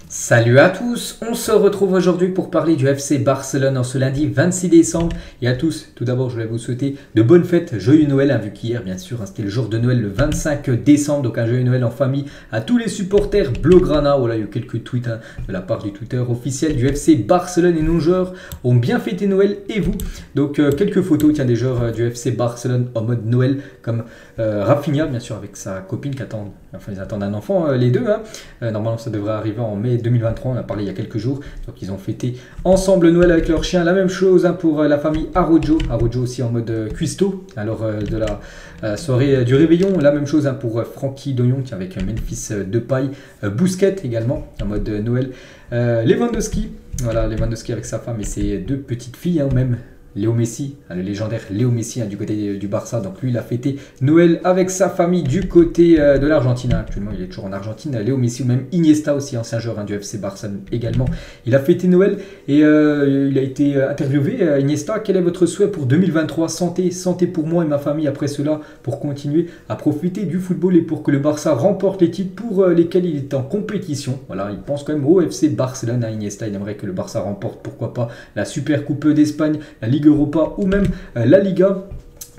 Salut à tous, on se retrouve aujourd'hui pour parler du FC Barcelone en ce lundi 26 décembre. Et à tous, tout d'abord je voulais vous souhaiter de bonnes fêtes, joyeux Noël, vu qu'hier bien sûr c'était le jour de Noël le 25 décembre, donc un joyeux Noël en famille à tous les supporters Blaugrana. Voilà, il y a eu quelques tweets de la part du Twitter officiel du FC Barcelone et nos joueurs ont bien fêté Noël et vous. Donc quelques photos des joueurs du FC Barcelone en mode Noël comme Rafinha bien sûr avec sa copine qui attend, enfin ils attendent un enfant les deux. Normalement ça devrait arriver en mai 2023, on a parlé il y a quelques jours. Donc ils ont fêté ensemble Noël avec leur chien. La même chose pour la famille Araujo. Araujo aussi en mode cuistot. Alors de la soirée du réveillon. La même chose pour Frankie de Jong avec Memphis Depay. Busquets également en mode Noël. Lewandowski. Voilà, Lewandowski avec sa femme et ses deux petites filles même. Léo Messi, le légendaire Léo Messi du côté du Barça. Donc lui, il a fêté Noël avec sa famille du côté de l'Argentine. Actuellement, il est toujours en Argentine. Léo Messi ou même Iniesta aussi, ancien joueur du FC Barcelone également. Il a fêté Noël et il a été interviewé. Iniesta, quel est votre souhait pour 2023? Santé pour moi et ma famille après cela pour continuer à profiter du football et pour que le Barça remporte les titres pour lesquels il est en compétition. Voilà, il pense quand même au FC Barcelone. Iniesta, il aimerait que le Barça remporte, pourquoi pas, la Super Coupe d'Espagne, la Ligue Europa ou même la Liga.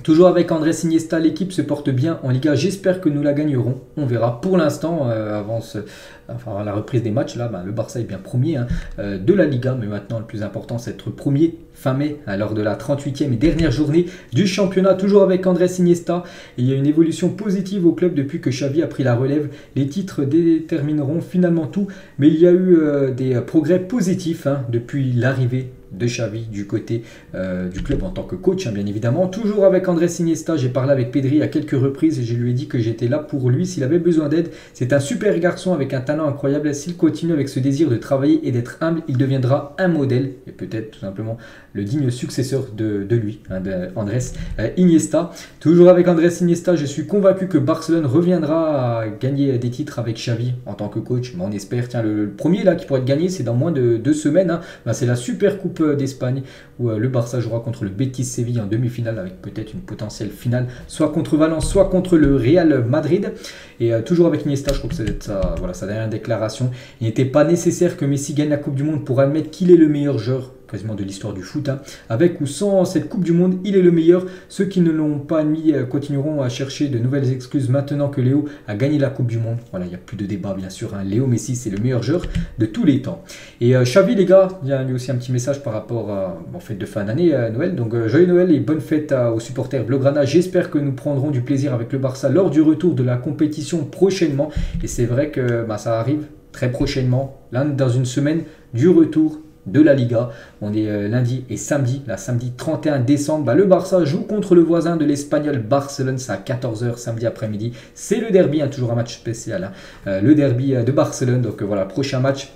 Toujours avec Andrés Iniesta, l'équipe se porte bien en Liga. J'espère que nous la gagnerons. On verra. Pour l'instant, avant la reprise des matchs, là, le Barça est bien premier de la Liga. Mais maintenant, le plus important, c'est d'être premier fin mai, lors de la 38e et dernière journée du championnat. Toujours avec Andrés Iniesta. Il y a une évolution positive au club depuis que Xavi a pris la relève. Les titres détermineront finalement tout. Mais il y a eu des progrès positifs depuis l'arrivée de Xavi du côté du club en tant que coach, bien évidemment. Toujours avec Andrés Iniesta, j'ai parlé avec Pedri à quelques reprises et je lui ai dit que j'étais là pour lui s'il avait besoin d'aide. C'est un super garçon avec un talent incroyable. S'il continue avec ce désir de travailler et d'être humble, il deviendra un modèle et peut-être tout simplement le digne successeur de lui, d'Andrés Iniesta. Toujours avec Andrés Iniesta, je suis convaincu que Barcelone reviendra à gagner des titres avec Xavi en tant que coach. Mais on espère, le premier là qui pourrait être gagné, c'est dans moins de 2 semaines. C'est la Super Coupe d'Espagne où le Barça jouera contre le Betis Séville en demi-finale avec peut-être une potentielle finale soit contre Valence soit contre le Real Madrid. Et toujours avec Iniesta, je crois que c'est sa dernière déclaration. Il n'était pas nécessaire que Messi gagne la Coupe du Monde pour admettre qu'il est le meilleur joueur quasiment de l'histoire du foot. Avec ou sans cette Coupe du Monde, il est le meilleur. Ceux qui ne l'ont pas admis continueront à chercher de nouvelles excuses maintenant que Léo a gagné la Coupe du Monde. Voilà, il n'y a plus de débat bien sûr. Léo Messi, c'est le meilleur joueur de tous les temps. Et Xavi, les gars, il y a aussi un petit message par rapport à fête de fin d'année, Noël. Donc joyeux Noël et bonne fête aux supporters Blaugrana. J'espère que nous prendrons du plaisir avec le Barça lors du retour de la compétition prochainement. Et c'est vrai que ça arrive très prochainement, là dans une semaine, du retour de la Liga. On est lundi et samedi, samedi 31 décembre. Le Barça joue contre le voisin de l'Espagnol Barcelone. C'est à 14 h samedi après-midi. C'est le derby, toujours un match spécial. Le derby de Barcelone. Donc voilà, prochain match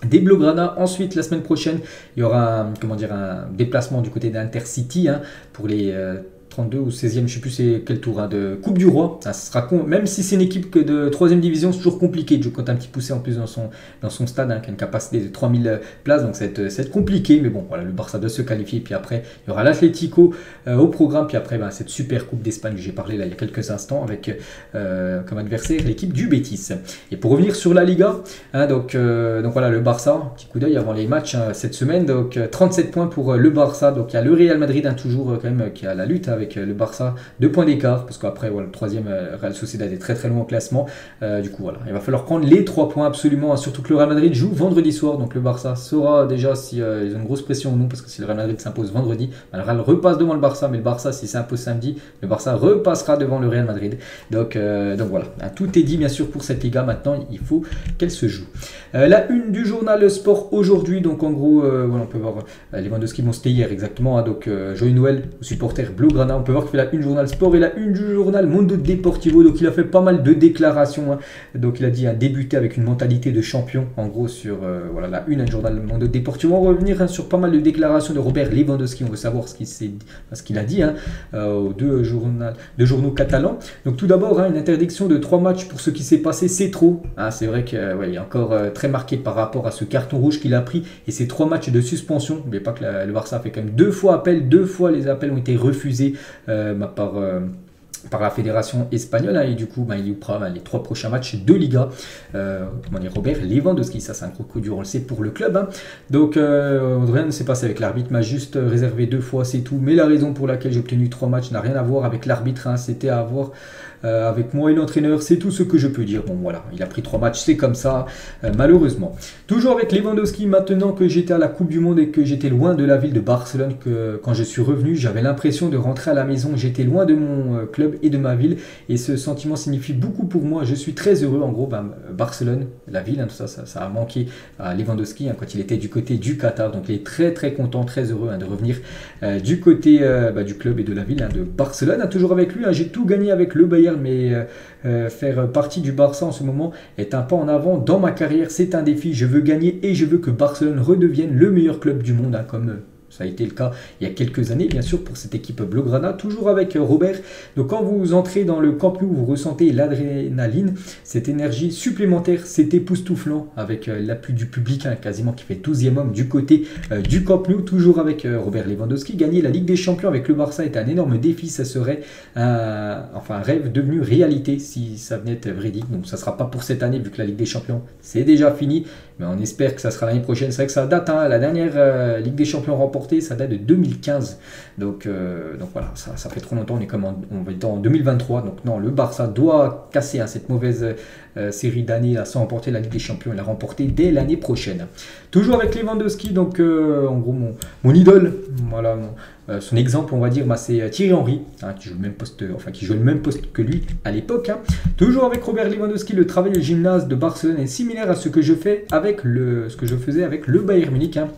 des Blaugrana. Ensuite, la semaine prochaine, il y aura un déplacement du côté d'Intercity pour les 32 ou 16e, je ne sais plus c'est quel tour, de Coupe du Roi. Ça sera même si c'est une équipe de 3e division, c'est toujours compliqué de jouer contre un petit poussé en plus dans son stade, qui a une capacité de 3000 places, donc ça va être compliqué. Mais bon, voilà, le Barça doit se qualifier. Puis après, il y aura l'Atlético au programme. Puis après, cette super Coupe d'Espagne que j'ai parlé là il y a quelques instants avec comme adversaire l'équipe du Betis. Et pour revenir sur la Liga, donc voilà, le Barça, petit coup d'œil avant les matchs cette semaine. Donc 37 points pour le Barça. Donc il y a le Real Madrid toujours quand même qui a la lutte avec le Barça, 2 points d'écart, parce qu'après le 3e Real Sociedad est très très loin au classement. Du coup voilà, il va falloir prendre les 3 points absolument, surtout que le Real Madrid joue vendredi soir, donc le Barça saura déjà si ils ont une grosse pression ou non, parce que si le Real Madrid s'impose vendredi, le Real repasse devant le Barça, mais le Barça si s'impose samedi, le Barça repassera devant le Real Madrid. Donc voilà, tout est dit bien sûr pour cette Liga. Maintenant il faut qu'elle se joue. La une du journal Sport aujourd'hui, donc en gros on peut voir Lewandowski, c'était hier exactement, donc joyeux Noël aux supporters Blaugrana. On peut voir qu'il fait la une journal Sport et la une du journal Mundo Deportivo. Donc il a fait pas mal de déclarations. Donc il a dit débuter avec une mentalité de champion. En gros sur la une du journal Mundo Deportivo. On va revenir sur pas mal de déclarations de Robert Lewandowski. On veut savoir ce qu'il a dit aux deux journaux catalans. Donc tout d'abord une interdiction de 3 matchs pour ce qui s'est passé, c'est trop. C'est vrai qu'il est encore très marqué par rapport à ce carton rouge qu'il a pris et ces 3 matchs de suspension. N'oubliez pas que le Barça a fait quand même 2 fois appel, 2 fois les appels ont été refusés par par la fédération espagnole, hein, et du coup il jouera les 3 prochains matchs de Liga. Robert Lewandowski, ça c'est un gros coup dur, on le sait, pour le club, hein. Donc rien ne s'est passé avec l'arbitre, m'a juste réservé 2 fois, c'est tout, mais la raison pour laquelle j'ai obtenu 3 matchs n'a rien à voir avec l'arbitre, hein. C'était à voir avec moi et l'entraîneur, c'est tout ce que je peux dire. Bon voilà, il a pris 3 matchs, c'est comme ça, malheureusement. Toujours avec Lewandowski, maintenant que j'étais à la Coupe du Monde et que j'étais loin de la ville de Barcelone, que quand je suis revenu, j'avais l'impression de rentrer à la maison, j'étais loin de mon club et de ma ville, et ce sentiment signifie beaucoup pour moi. Je suis très heureux, en gros, Barcelone, la ville, hein, tout ça a manqué à Lewandowski, hein, quand il était du côté du Qatar, donc il est très très content, très heureux, hein, de revenir du côté du club et de la ville, hein, de Barcelone, hein. Toujours avec lui, hein, j'ai tout gagné avec le Bayern, mais faire partie du Barça en ce moment est un pas en avant dans ma carrière, c'est un défi, je veux gagner et je veux que Barcelone redevienne le meilleur club du monde, hein, comme ça a été le cas il y a quelques années, bien sûr, pour cette équipe Blaugrana. Toujours avec Robert. Donc, quand vous entrez dans le Camp Nou, vous ressentez l'adrénaline, cette énergie supplémentaire, c'est époustouflant, avec l'appui du public, hein, quasiment qui fait 12e homme du côté du Camp Nou. Toujours avec Robert Lewandowski. Gagner la Ligue des Champions avec le Barça est un énorme défi. Ça serait un rêve devenu réalité si ça venait être véridique. Donc, ça ne sera pas pour cette année, vu que la Ligue des Champions, c'est déjà fini. Mais on espère que ça sera l'année prochaine. C'est vrai que ça date, hein, la dernière Ligue des Champions remportée, ça date de 2015. Donc voilà, ça fait trop longtemps. On va être en 2023. Donc non, le Barça doit casser, hein, cette mauvaise série d'années sans remporter la Ligue des Champions et la remporter dès l'année prochaine. Toujours avec Lewandowski, donc en gros mon idole, voilà, son exemple, on va dire, c'est Thierry Henry, hein, qui joue le même poste que lui à l'époque, hein. Toujours avec Robert Lewandowski, le travail au gymnase de Barcelone est similaire à ce que je faisais avec le Bayern Munich, hein,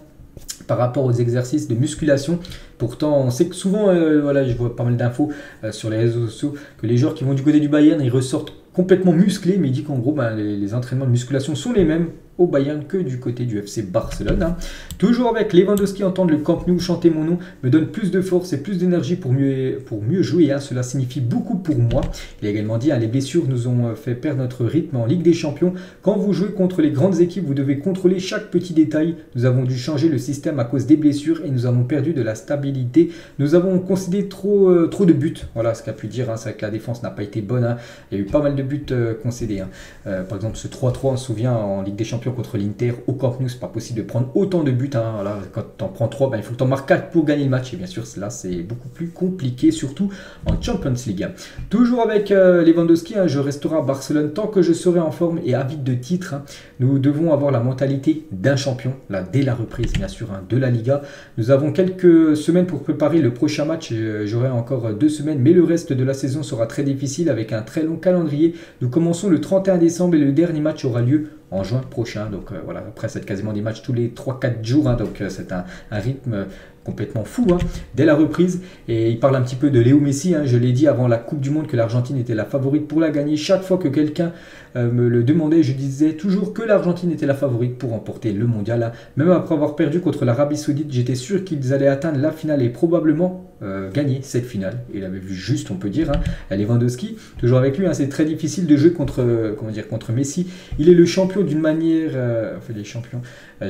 par rapport aux exercices de musculation. Pourtant, on sait que souvent, voilà, je vois pas mal d'infos sur les réseaux sociaux, que les joueurs qui vont du côté du Bayern, ils ressortent complètement musclés, mais il dit qu'en gros, les entraînements de musculation sont les mêmes au Bayern que du côté du FC Barcelone, hein. Toujours avec Lewandowski, entendre le Camp Nou chanter mon nom me donne plus de force et plus d'énergie pour mieux jouer, hein. Cela signifie beaucoup pour moi. Il a également dit, hein, les blessures nous ont fait perdre notre rythme en Ligue des Champions. Quand vous jouez contre les grandes équipes, vous devez contrôler chaque petit détail. Nous avons dû changer le système à cause des blessures et nous avons perdu de la stabilité. Nous avons concédé trop de buts. Voilà ce qu'a pu dire, hein. C'est vrai que la défense n'a pas été bonne, hein. Il y a eu pas mal de buts concédés, hein. Par exemple, ce 3-3, on se souvient, en Ligue des Champions contre l'Inter au Camp Nou, c'est pas possible de prendre autant de buts, hein. Voilà, quand tu en prends 3, il faut que tu en marques 4 pour gagner le match, et bien sûr là c'est beaucoup plus compliqué, surtout en Champions League. Toujours avec Lewandowski, hein, je resterai à Barcelone tant que je serai en forme et avide de titres, hein. Nous devons avoir la mentalité d'un champion, là, dès la reprise bien sûr, hein, de la Liga. Nous avons quelques semaines pour préparer le prochain match, j'aurai encore 2 semaines, mais le reste de la saison sera très difficile avec un très long calendrier. Nous commençons le 31 décembre et le dernier match aura lieu en juin prochain. Donc voilà, après c'est quasiment des matchs tous les 3-4 jours, hein, donc c'est un rythme complètement fou, hein, dès la reprise. Et il parle un petit peu de Léo Messi, hein. Je l'ai dit avant la Coupe du Monde que l'Argentine était la favorite pour la gagner. Chaque fois que quelqu'un me le demandait, je disais toujours que l'Argentine était la favorite pour remporter le mondial, hein. Même après avoir perdu contre l'Arabie Saoudite, j'étais sûr qu'ils allaient atteindre la finale et probablement gagner cette finale. Il avait vu juste, on peut dire, hein. Lewandowski, toujours avec lui, hein, c'est très difficile de jouer contre Messi. Il est le champion d'une manière,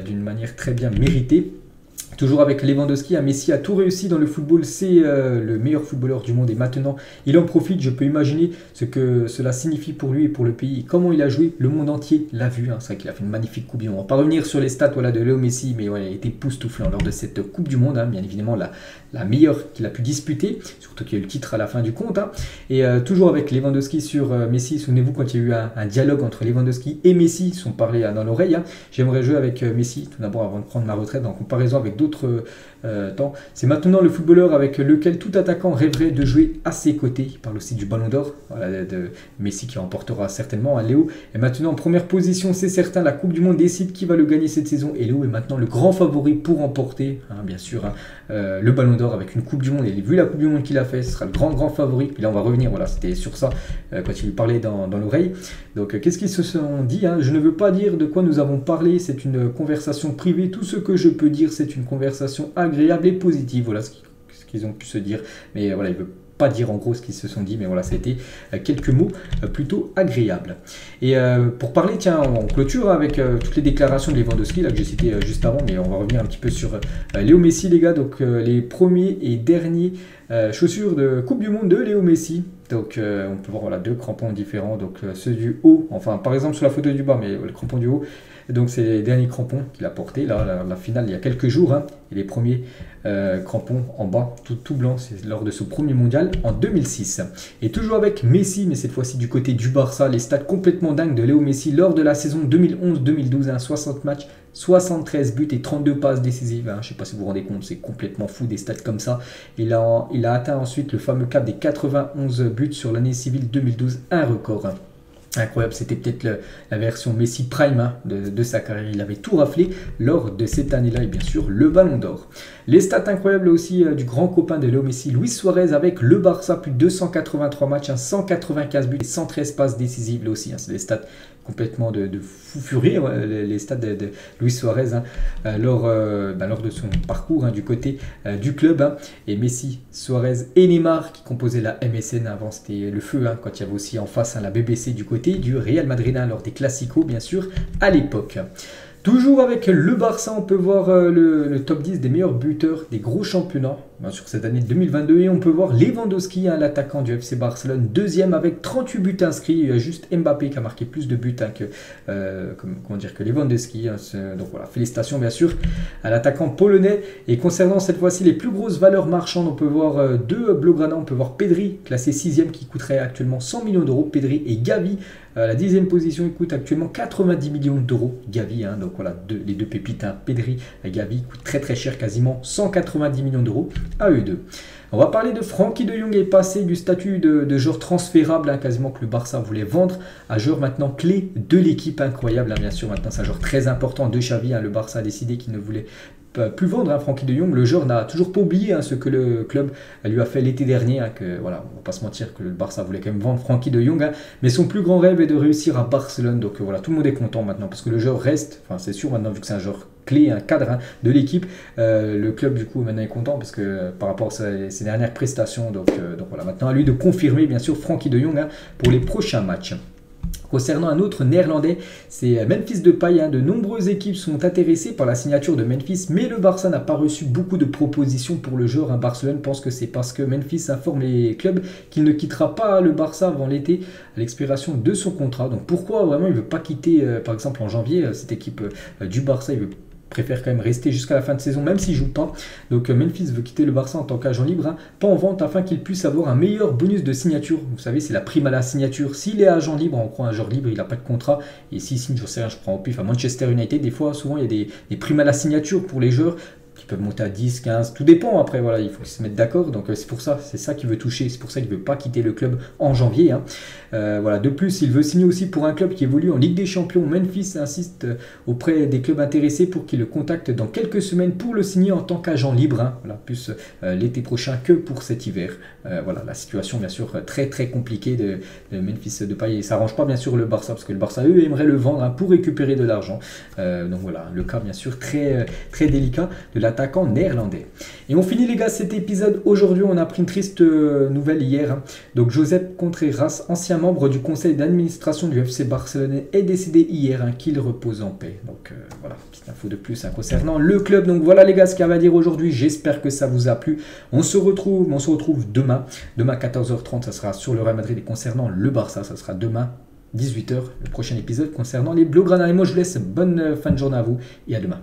d'une manière très bien méritée. Toujours avec Lewandowski, Messi a tout réussi dans le football, c'est le meilleur footballeur du monde et maintenant il en profite. Je peux imaginer ce que cela signifie pour lui et pour le pays, comment il a joué, le monde entier l'a vu, hein. C'est vrai qu'il a fait une magnifique Coupe du Monde. On va pas revenir sur les stats, voilà, de Léo Messi, mais ouais, il a été époustouflant lors de cette Coupe du Monde, hein. Bien évidemment la meilleure qu'il a pu disputer, surtout qu'il y a eu le titre à la fin du compte, hein. Et toujours avec Lewandowski sur Messi, souvenez-vous quand il y a eu un dialogue entre Lewandowski et Messi, ils sont parlé dans l'oreille, hein. J'aimerais jouer avec Messi, tout d'abord avant de prendre ma retraite, en comparaison avec d'autres temps. C'est maintenant le footballeur avec lequel tout attaquant rêverait de jouer à ses côtés. Il parle aussi du Ballon d'Or, voilà, de Messi qui remportera certainement, hein, Léo. Et maintenant en première position, c'est certain, la Coupe du Monde décide qui va le gagner cette saison. Et Léo est maintenant le grand favori pour remporter, hein, bien sûr, hein, le Ballon d'Or avec une Coupe du Monde. Et vu la Coupe du Monde qu'il a fait, ce sera le grand favori. Puis là on va revenir, voilà, c'était sur ça quand il lui parlait dans l'oreille. Donc qu'est-ce qu'ils se sont dit, hein? Je ne veux pas dire de quoi nous avons parlé, c'est une conversation privée. Tout ce que je peux dire, c'est une conversation agréable et positive. Voilà ce qu'ils ont pu se dire. Mais voilà, il veut pas dire en gros ce qu'ils se sont dit, mais voilà, ça a été quelques mots plutôt agréables. Et pour parler, tiens, on clôture avec toutes les déclarations de Lewandowski là, que j'ai cité juste avant, mais on va revenir un petit peu sur Léo Messi, les gars. Donc les premiers et derniers chaussures de Coupe du Monde de Léo Messi. Donc on peut voir voilà, 2 crampons différents, donc ceux du haut, enfin par exemple sur la photo du bas, mais le crampon du haut. Donc c'est les derniers crampons qu'il a portés, là, la finale il y a quelques jours, hein, et les premiers crampons en bas, tout blanc, c'est lors de ce premier mondial en 2006. Et toujours avec Messi, mais cette fois-ci du côté du Barça, les stats complètement dingues de Léo Messi lors de la saison 2011-2012, hein, 60 matchs, 73 buts et 32 passes décisives, hein, je ne sais pas si vous vous rendez compte, c'est complètement fou des stats comme ça. Il a atteint ensuite le fameux cap des 91 buts sur l'année civile 2012, un record. Hein. Incroyable, c'était peut-être la version Messi Prime hein, de sa carrière. Il avait tout raflé lors de cette année-là et bien sûr le Ballon d'Or. Les stats incroyables aussi du grand copain de Léo Messi, Luis Suarez avec le Barça, plus de 283 matchs, hein, 195 buts et 113 passes décisives là aussi. Hein, c'est des stats complètement de fou furieux, ouais, les stats de Luis Suarez hein, lors de son parcours hein, du côté du club. Hein, et Messi, Suarez et Neymar qui composaient la MSN avant, c'était le feu hein, quand il y avait aussi en face hein, la BBC du côté du Real Madrid hein, lors des Classicos bien sûr à l'époque. Toujours avec le Barça, on peut voir le top 10 des meilleurs buteurs des gros championnats sur cette année 2022. Et on peut voir Lewandowski, hein, l'attaquant du FC Barcelone, deuxième avec 38 buts inscrits. Il y a juste Mbappé qui a marqué plus de buts hein, que Lewandowski. Hein, donc voilà, félicitations bien sûr à l'attaquant polonais. Et concernant cette fois-ci les plus grosses valeurs marchandes, on peut voir 2 Blaugrana. On peut voir Pedri, classé 6e, qui coûterait actuellement 100 millions d'euros. Pedri et Gavi. La 10e position, il coûte actuellement 90 millions d'euros. Gavi, hein, donc voilà, les 2 pépites, hein, Pedri et Gavi, coûtent très cher, quasiment 190 millions d'euros à eux deux. On va parler de Frenkie de Jong, est passé du statut de joueur transférable, hein, quasiment que le Barça voulait vendre, à joueur maintenant clé de l'équipe, incroyable. Hein, bien sûr, maintenant c'est un joueur très important de Xavi. Hein, le Barça a décidé qu'il ne voulait plus vendre hein, Frenkie de Jong. Le joueur n'a toujours pas oublié hein, ce que le club lui a fait l'été dernier, hein, que voilà, on va pas se mentir que le Barça voulait quand même vendre Frenkie de Jong, hein, mais son plus grand rêve est de réussir à Barcelone. Donc voilà, tout le monde est content maintenant parce que le joueur reste, enfin c'est sûr maintenant vu que c'est un joueur clé, un cadre hein, de l'équipe, le club du coup maintenant est content parce que par rapport à ses dernières prestations, donc voilà, maintenant à lui de confirmer bien sûr Frenkie de Jong hein, pour les prochains matchs. Concernant un autre néerlandais, c'est Memphis Depay. Hein. De nombreuses équipes sont intéressées par la signature de Memphis, mais le Barça n'a pas reçu beaucoup de propositions pour le joueur. Hein. Barcelone pense que c'est parce que Memphis informe les clubs qu'il ne quittera pas le Barça avant l'été, à l'expiration de son contrat. Donc pourquoi vraiment il ne veut pas quitter, par exemple en janvier, cette équipe du Barça, préfère quand même rester jusqu'à la fin de saison, même s'il ne joue pas. Donc Memphis veut quitter le Barça en tant qu'agent libre, hein, pas en vente, afin qu'il puisse avoir un meilleur bonus de signature. Vous savez, c'est la prime à la signature. S'il est agent libre, on prend un joueur libre, il n'a pas de contrat. Et s'il signe, je sais rien, je prends au pif à Manchester United, des fois, souvent, il y a des primes à la signature pour les joueurs qui peuvent monter à 10, 15, tout dépend après, voilà, il faut se mettre d'accord, donc c'est pour ça, c'est ça qu'il veut toucher, c'est pour ça qu'il ne veut pas quitter le club en janvier. Hein. Voilà. De plus, il veut signer aussi pour un club qui évolue en Ligue des Champions. Memphis insiste auprès des clubs intéressés pour qu'ils le contactent dans quelques semaines pour le signer en tant qu'agent libre, hein. Voilà, plus l'été prochain que pour cet hiver. Voilà, la situation bien sûr très compliquée de Memphis Depay, et ça n'arrange pas bien sûr le Barça, parce que le Barça eux aimeraient le vendre hein, pour récupérer de l'argent. Donc voilà, le cas bien sûr très délicat de l'attaquant néerlandais. Et on finit les gars cet épisode aujourd'hui. On a appris une triste nouvelle hier. Hein. Donc Josep Contreras, ancien membre du conseil d'administration du FC Barcelone, est décédé hier, hein, qu'il repose en paix. Donc voilà, petite info de plus hein, concernant le club. Donc voilà les gars ce qu'il y avait à dire aujourd'hui. J'espère que ça vous a plu. On se retrouve demain. Demain 14h30, ça sera sur le Real Madrid, et concernant le Barça, ça sera demain 18h, le prochain épisode concernant les Blaugrana. Et moi je vous laisse, bonne fin de journée à vous et à demain.